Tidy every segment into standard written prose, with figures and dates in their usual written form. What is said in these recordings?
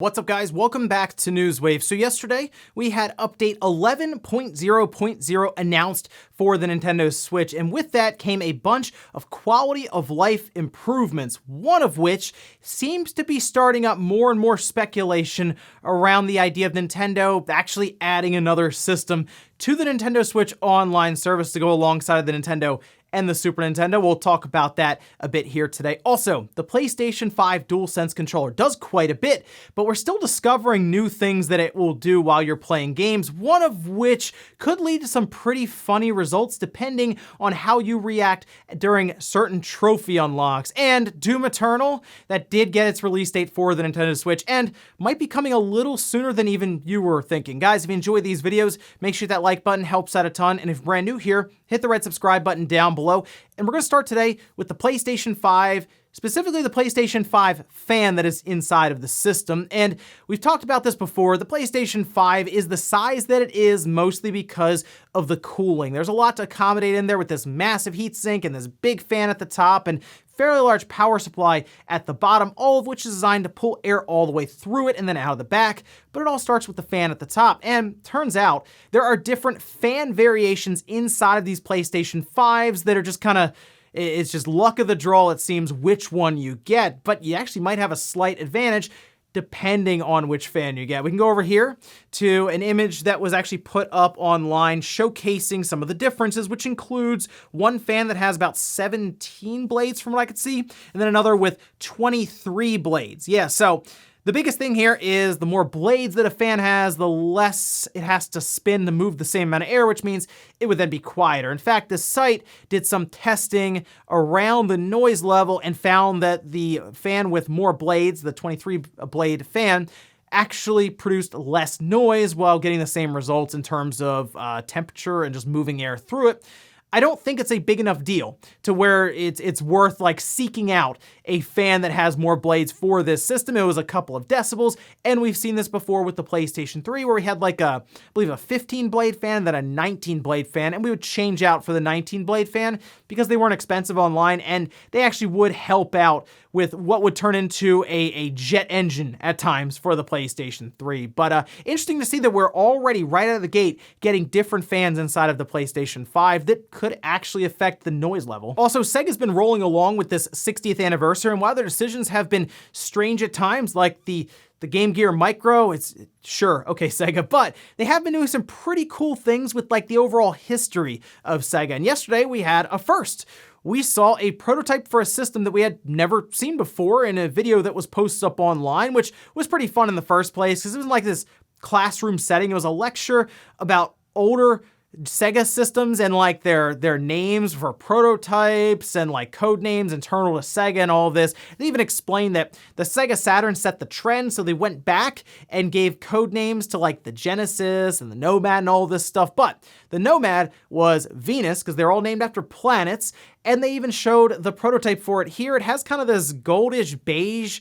What's up, guys? Welcome back to Newswave. So yesterday we had update 11.0.0 announced for the Nintendo Switch, and with that came a bunch of quality of life improvements, one of which seems to be starting up more and more speculation around the idea of Nintendo actually adding another system to the Nintendo Switch online service to go alongside the Nintendo and the Super Nintendo. We'll talk about that a bit here today. Also, the PlayStation 5 DualSense controller does quite a bit, but we're still discovering new things that it will do while you're playing games, one of which could lead to some pretty funny results depending on how you react during certain trophy unlocks. And Doom Eternal, that did get its release date for the Nintendo Switch and might be coming a little sooner than even you were thinking. Guys, if you enjoy these videos, make sure that like button helps out a ton, and if you're brand new here, hit the red subscribe button down below. And we're going to start today with the PlayStation 5, specifically the PlayStation 5 fan that is inside of the system. And we've talked about this before. The PlayStation 5 is the size that it is mostly because of the cooling. There's a lot to accommodate in there with this massive heatsink and this big fan at the top and fairly large power supply at the bottom, all of which is designed to pull air all the way through it and then out of the back, but it all starts with the fan at the top. And turns out there are different fan variations inside of these PlayStation 5s that are just kind of, it's just luck of the draw, it seems, which one you get, but you actually might have a slight advantage depending on which fan you get. We can go over here to an image that was actually put up online showcasing some of the differences, which includes one fan that has about 17 blades from what I could see, and then another with 23 blades. Yeah, so the biggest thing here is the more blades that a fan has, the less it has to spin to move the same amount of air, which means it would then be quieter. In fact, this site did some testing around the noise level and found that the fan with more blades, the 23 blade fan, actually produced less noise while getting the same results in terms of temperature and just moving air through it. I don't think it's a big enough deal to where it's worth like seeking out a fan that has more blades for this system. It was a couple of decibels, and we've seen this before with the PlayStation 3 where we had like I believe a 15 blade fan and then a 19 blade fan, and we would change out for the 19 blade fan because they weren't expensive online and they actually would help out with what would turn into a jet engine at times for the PlayStation 3. But interesting to see that we're already right out of the gate getting different fans inside of the PlayStation 5 that could actually affect the noise level. Also, Sega's been rolling along with this 60th anniversary, and while their decisions have been strange at times, like the Game Gear Micro, it's sure, okay, Sega, but they have been doing some pretty cool things with like the overall history of Sega. And yesterday we had a first. We saw a prototype for a system that we had never seen before in a video that was posted up online, which was pretty fun in the first place because it was like this classroom setting. It was a lecture about older Sega systems and like their names for prototypes and like code names internal to Sega and all of this. They even explained that the Sega Saturn set the trend, so they went back and gave code names to like the Genesis and the Nomad and all this stuff. But the Nomad was Venus because they're all named after planets, and they even showed the prototype for it here. It has kind of this goldish beige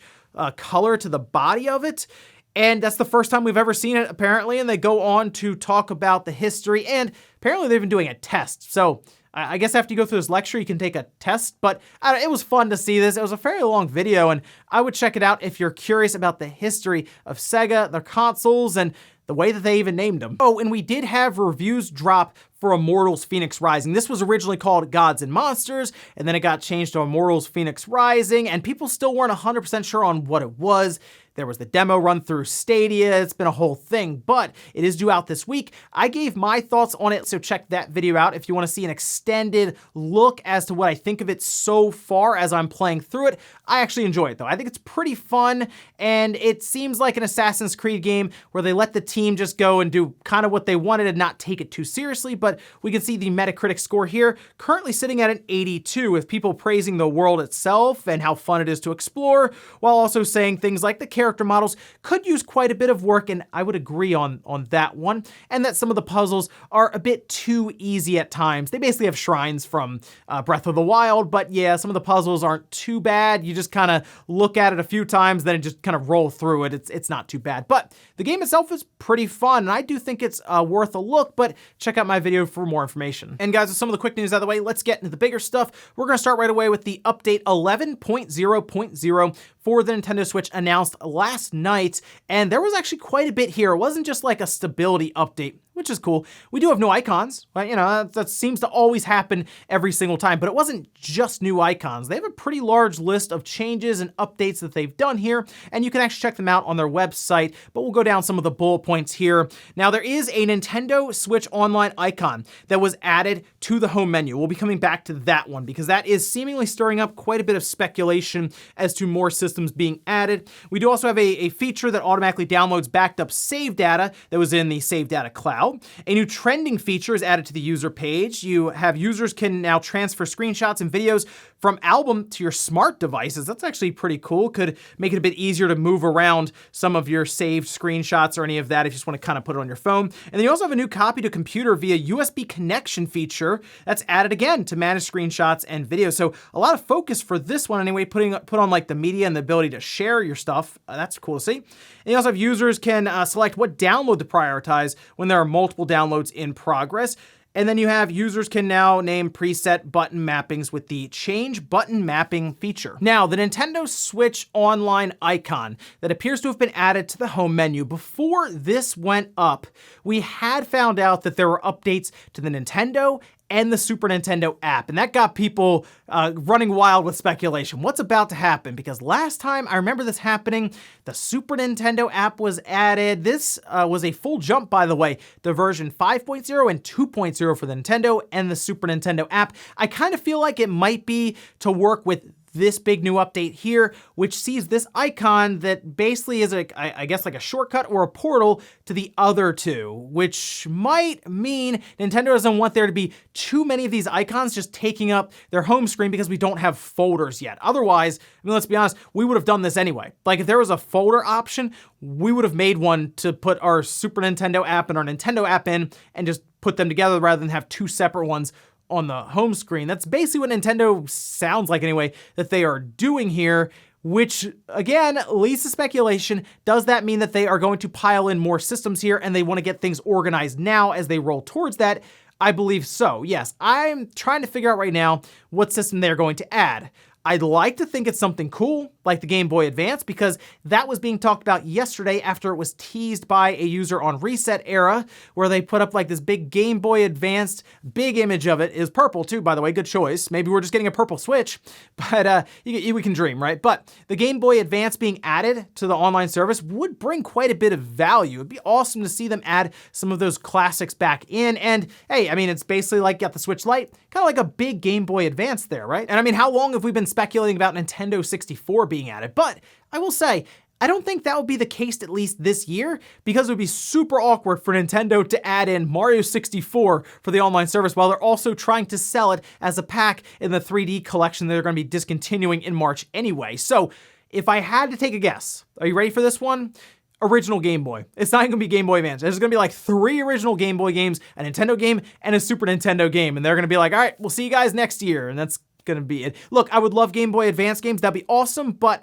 color to the body of it. And that's the first time we've ever seen it, apparently, and they go on to talk about the history, and apparently they've been doing a test. So I guess after you go through this lecture, you can take a test, but it was fun to see this. It was a fairly long video, and I would check it out if you're curious about the history of Sega, their consoles, and the way that they even named them. Oh, and we did have reviews drop for Immortals Fenyx Rising. This was originally called Gods and Monsters, and then it got changed to Immortals Fenyx Rising, and people still weren't 100% sure on what it was. There was the demo run through Stadia. It's been a whole thing, but it is due out this week. I gave my thoughts on it, so check that video out if you want to see an extended look as to what I think of it so far as I'm playing through it. I actually enjoy it though. I think it's pretty fun, and it seems like an Assassin's Creed game where they let the team just go and do kind of what they wanted and not take it too seriously, but we can see the Metacritic score here currently sitting at an 82, with people praising the world itself and how fun it is to explore, while also saying things like the character models could use quite a bit of work, and I would agree on that one, and that some of the puzzles are a bit too easy at times. They basically have shrines from Breath of the Wild, but yeah, some of the puzzles aren't too bad. You just kind of look at it a few times, then just kind of roll through it. It's not too bad, but the game itself is pretty fun, and I do think it's worth a look, but check out my video for more information. And guys, with some of the quick news out of the way, let's get into the bigger stuff. We're going to start right away with the update 11.0.0 for the Nintendo Switch announced last night, and there was actually quite a bit here. It wasn't just like a stability update, which is cool. We do have new icons, right? You know, that seems to always happen every single time, but it wasn't just new icons. They have a pretty large list of changes and updates that they've done here, and you can actually check them out on their website, but we'll go down some of the bullet points here. Now, there is a Nintendo Switch Online icon that was added to the home menu. We'll be coming back to that one because that is seemingly stirring up quite a bit of speculation as to more systems being added. We do also have a feature that automatically downloads backed up save data that was in the save data cloud. A new trending feature is added to the user page. You have users can now transfer screenshots and videos from album to your smart devices. That's actually pretty cool. Could make it a bit easier to move around some of your saved screenshots or any of that if you just want to kind of put it on your phone. And then you also have a new copy to computer via USB connection feature that's added again to manage screenshots and videos. So a lot of focus for this one anyway, put on like the media and the ability to share your stuff. That's cool to see. And you also have users can select what download to prioritize when there are multiple downloads in progress. And then you have users can now name preset button mappings with the change button mapping feature. Now, the Nintendo Switch Online icon that appears to have been added to the home menu. Before this went up, we had found out that there were updates to the Nintendo and the Super Nintendo app, and that got people running wild with speculation. What's about to happen? Because last time I remember this happening, the Super Nintendo app was added. This was a full jump, by the way, the version 5.0 and 2.0 for the Nintendo and the Super Nintendo app. I kind of feel like it might be to work with this big new update here, which sees this icon that basically is I guess like a shortcut or a portal to the other two, which might mean Nintendo doesn't want there to be too many of these icons just taking up their home screen because we don't have folders yet. Otherwise, I mean, let's be honest, we would have done this anyway. Like if there was a folder option, we would have made one to put our Super Nintendo app and our Nintendo app in and just put them together rather than have two separate ones on the home screen. That's basically what Nintendo sounds like anyway, that they are doing here, which again, leads to speculation. Does that mean that they are going to pile in more systems here and they want to get things organized now as they roll towards that? I believe so, yes. I'm trying to figure out right now what system they're going to add. I'd like to think it's something cool, like the Game Boy Advance, because that was being talked about yesterday after it was teased by a user on Reset Era, where they put up like this big Game Boy Advanced, big image of it. Is purple too, by the way, good choice. Maybe we're just getting a purple Switch, but we can dream, right? But the Game Boy Advance being added to the online service would bring quite a bit of value. It'd be awesome to see them add some of those classics back in. And hey, I mean, it's basically like got the Switch Lite, kind of like a big Game Boy Advance there, right? And I mean, how long have we been speculating about Nintendo 64 being added? But I will say, I don't think that would be the case at least this year, because it would be super awkward for Nintendo to add in Mario 64 for the online service while they're also trying to sell it as a pack in the 3D collection that they're going to be discontinuing in March anyway. So if I had to take a guess, are you ready for this one? Original Game Boy. It's not even gonna be Game Boy Advance. There's gonna be like 3 original Game Boy games, a Nintendo game, and a Super Nintendo game. And they're gonna be like, all right, we'll see you guys next year. And that's gonna be it. Look, I would love Game Boy Advance games. That'd be awesome, but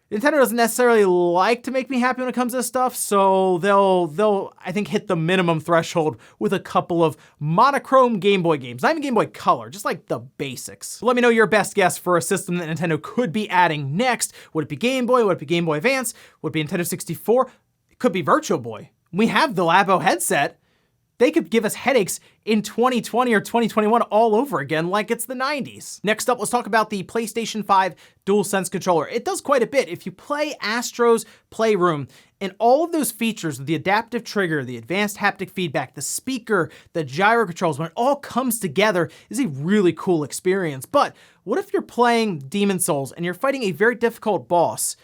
Nintendo doesn't necessarily like to make me happy when it comes to this stuff, so they'll I think hit the minimum threshold with a couple of monochrome Game Boy games. Not even Game Boy Color, just like the basics. Let me know your best guess for a system that Nintendo could be adding next. Would it be Game Boy? Would it be Game Boy Advance? Would it be Nintendo 64? It could be Virtual Boy. We have the Labo headset. They could give us headaches in 2020 or 2021 all over again like it's the 90s. Next up, let's talk about the PlayStation 5 DualSense controller. It does quite a bit. If you play Astro's Playroom, and all of those features, the adaptive trigger, the advanced haptic feedback, the speaker, the gyro controls, when it all comes together, is a really cool experience. But what if you're playing Demon's Souls and you're fighting a very difficult boss,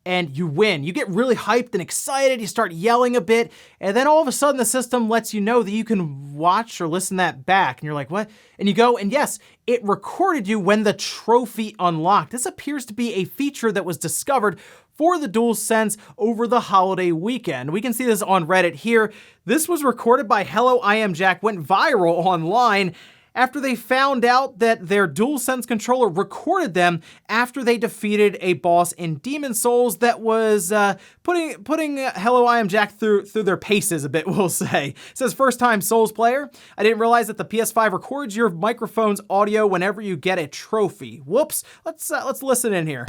and you win? You get really hyped and excited, you start yelling a bit, and then all of a sudden the system lets you know that you can watch or listen that back, and you're like, what? And you go, and yes, it recorded you when the trophy unlocked. This appears to be a feature that was discovered for the DualSense over the holiday weekend. We can see this on Reddit here. This was recorded by Hello I Am Jack, went viral online after they found out that their DualSense controller recorded them after they defeated a boss in Demon's Souls that was putting Hello I Am Jack through their paces a bit, we'll say. It says, first time Souls player. I didn't realize that the PS5 records your microphone's audio whenever you get a trophy. Whoops. Let's listen in here.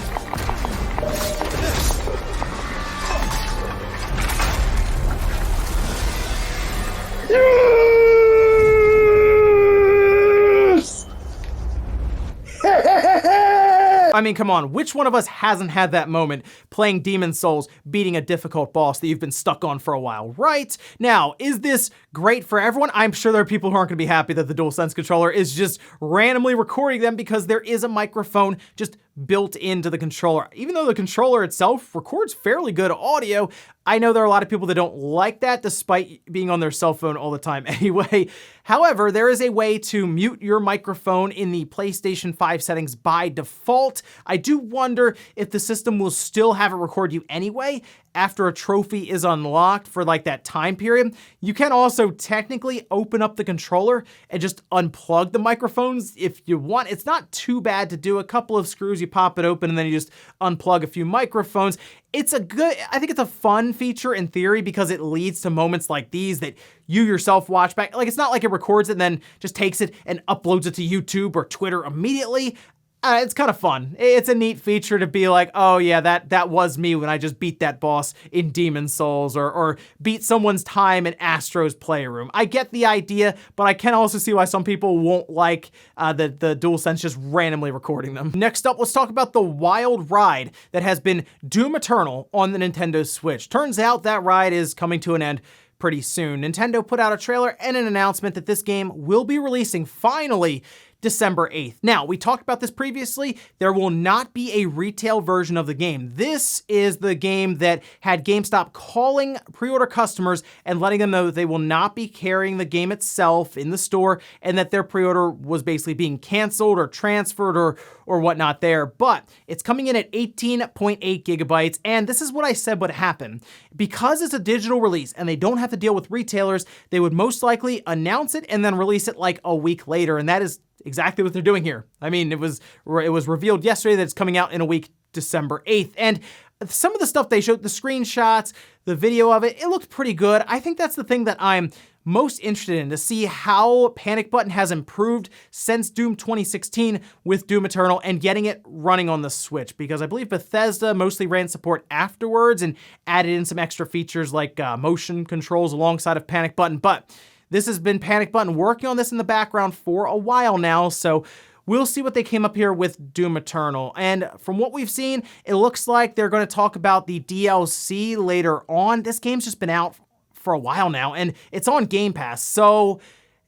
I mean, come on, which one of us hasn't had that moment playing Demon's Souls, beating a difficult boss that you've been stuck on for a while, right? Now, is this great for everyone? I'm sure there are people who aren't gonna be happy that the DualSense controller is just randomly recording them because there is a microphone just built into the controller. Even though the controller itself records fairly good audio, I know there are a lot of people that don't like that despite being on their cell phone all the time anyway. However, there is a way to mute your microphone in the PlayStation 5 settings by default. I do wonder if the system will still have it record you anyway after a trophy is unlocked for like that time period. You can also technically open up the controller and just unplug the microphones if you want. It's not too bad to do. A couple of screws, you pop it open and then you just unplug a few microphones. It's a good, I think it's a fun feature in theory because it leads to moments like these that you yourself watch back. Like, it's not like it records it and then just takes it and uploads it to YouTube or Twitter immediately. It's kind of fun. It's a neat feature to be like, oh yeah, that was me when I just beat that boss in Demon's Souls or beat someone's time in Astro's Playroom. I get the idea, but I can also see why some people won't like the DualSense just randomly recording them. Next up, let's talk about the wild ride that has been Doom Eternal on the Nintendo Switch. Turns out that ride is coming to an end pretty soon. Nintendo put out a trailer and an announcement that this game will be releasing finally December 8th. Now, we talked about this previously. There will not be a retail version of the game. This is the game that had GameStop calling pre-order customers and letting them know that they will not be carrying the game itself in the store and that their pre-order was basically being canceled or transferred or whatnot there. But it's coming in at 18.8 gigabytes, and this is what I said would happen. Because it's a digital release and they don't have to deal with retailers, they would most likely announce it and then release it like a week later, and that is exactly what they're doing here. I mean, it was revealed yesterday that it's coming out in a week, December 8th. And some of the stuff they showed, the screenshots, the video of it looked pretty good. I think that's the thing that I'm most interested in, to see how Panic Button has improved since Doom 2016 with Doom Eternal and getting it running on the Switch, because I believe Bethesda mostly ran support afterwards and added in some extra features like motion controls alongside of Panic Button. But this has been Panic Button working on this in the background for a while now, so we'll see what they came up here with Doom Eternal. And from what we've seen, it looks like they're going to talk about the DLC later on. This game's just been out for a while now, and it's on Game Pass, so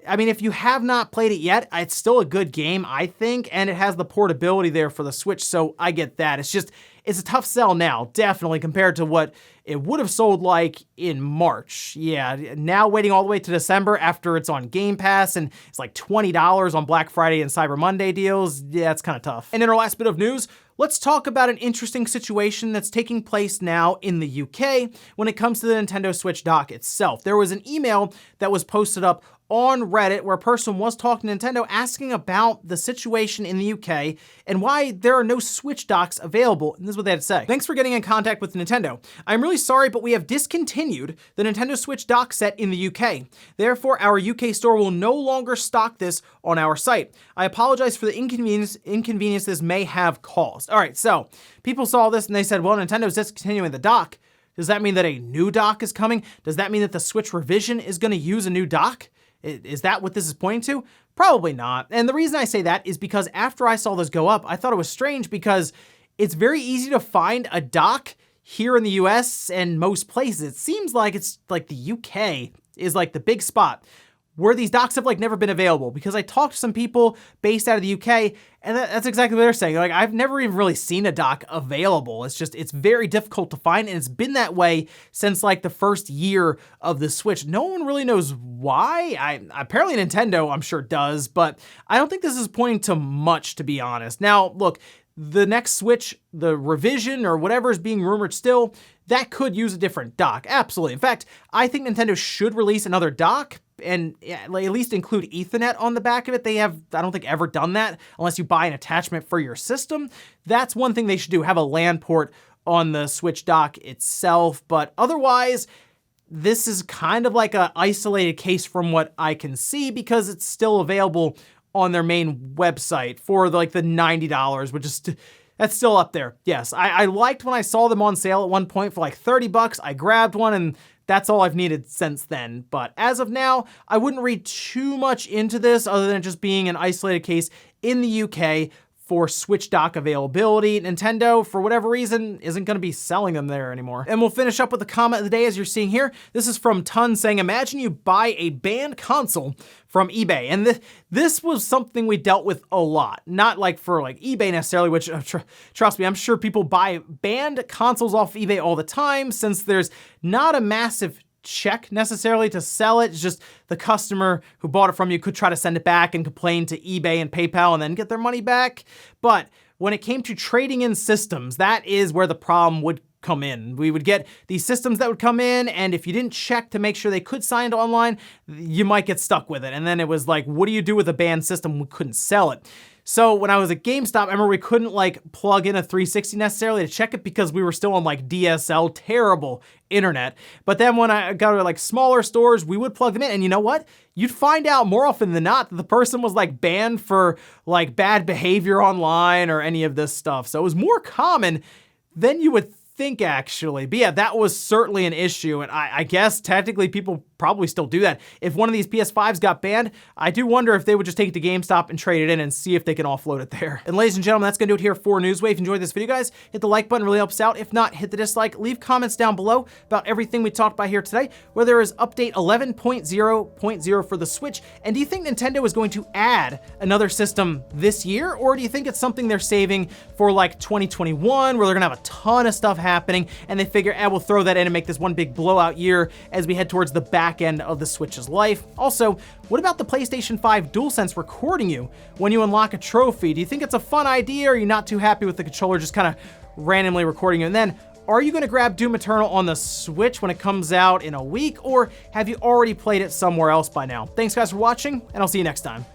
I mean, if you have not played it yet, it's still a good game, I think, and it has the portability there for the Switch, so I get that. It's a tough sell now, definitely, compared to what it would have sold like in March. Yeah, now waiting all the way to December after it's on Game Pass and it's like $20 on Black Friday and Cyber Monday deals, yeah, it's kind of tough. And in our last bit of news, let's talk about an interesting situation that's taking place now in the UK when it comes to the Nintendo Switch dock itself. There was an email that was posted up on Reddit where a person was talking to Nintendo asking about the situation in the UK and why there are no Switch docks available. And this is what they had to say. Thanks for getting in contact with Nintendo. I'm really sorry, but we have discontinued the Nintendo Switch dock set in the UK. Therefore, our UK store will no longer stock this on our site. I apologize for the inconvenience this may have caused. All right, so people saw this and they said, well, Nintendo's discontinuing the dock. Does that mean that a new dock is coming? Does that mean that the Switch revision is going to use a new dock? Is that what this is pointing to? Probably not. And the reason I say that is because after I saw this go up, I thought it was strange because it's very easy to find a dock here in the US and most places. It seems like it's like the UK is like the big spot where these docks have like never been available, because I talked to some people based out of the UK and that's exactly what they're saying. Like, I've never even really seen a dock available. It's very difficult to find, and it's been that way since like the first year of the Switch. No one really knows why. Apparently Nintendo, I'm sure, does, but I don't think this is pointing to much, to be honest. Now, look, the next Switch, the revision or whatever is being rumored still, that could use a different dock. Absolutely. In fact, I think Nintendo should release another dock and at least include Ethernet on the back of it. They have, I don't think, ever done that unless you buy an attachment for your system. That's one thing they should do, have a LAN port on the Switch dock itself. But otherwise, this is kind of like an isolated case from what I can see, because it's still available on their main website for like the $90, which is, that's still up there. Yes, I liked when I saw them on sale at one point for like $30. I grabbed one and that's all I've needed since then. But as of now, I wouldn't read too much into this other than it just being an isolated case in the UK for Switch dock availability. Nintendo, for whatever reason, isn't going to be selling them there anymore. And we'll finish up with the comment of the day as you're seeing here. This is from Tun saying, imagine you buy a banned console from eBay. And this was something we dealt with a lot. Not like for like eBay necessarily, which trust me, I'm sure people buy banned consoles off eBay all the time since there's not a massive check necessarily to sell it. It's just the customer who bought it from you could try to send it back and complain to eBay and PayPal and then get their money back. But when it came to trading in systems, that is where the problem would come in. We would get these systems that would come in, and if you didn't check to make sure they could sign online, you might get stuck with it. And then it was like, what do you do with a banned system? We couldn't sell it. So when I was at GameStop, I remember we couldn't like plug in a 360 necessarily to check it because we were still on like DSL, terrible internet. But then when I got to like smaller stores, we would plug them in, and you know what? You'd find out more often than not that the person was like banned for like bad behavior online or any of this stuff. So it was more common than you would think, actually. But yeah, that was certainly an issue, and I guess technically people probably still do that. If one of these PS5s got banned, I do wonder if they would just take it to GameStop and trade it in and see if they can offload it there. And ladies and gentlemen, that's gonna do it here for Newswave. If you enjoyed this video, guys, hit the like button, really helps out. If not, hit the dislike. Leave comments down below about everything we talked about here today, whether it is update 11.0.0 for the Switch, and do you think Nintendo is going to add another system this year, or do you think it's something they're saving for like 2021, where they're gonna have a ton of stuff happening, and they figure, we'll throw that in and make this one big blowout year as we head towards the back end of the Switch's life. Also, what about the PlayStation 5 DualSense recording you when you unlock a trophy? Do you think it's a fun idea, or are you not too happy with the controller just kind of randomly recording you? And then, are you going to grab Doom Eternal on the Switch when it comes out in a week, or have you already played it somewhere else by now? Thanks guys for watching, and I'll see you next time.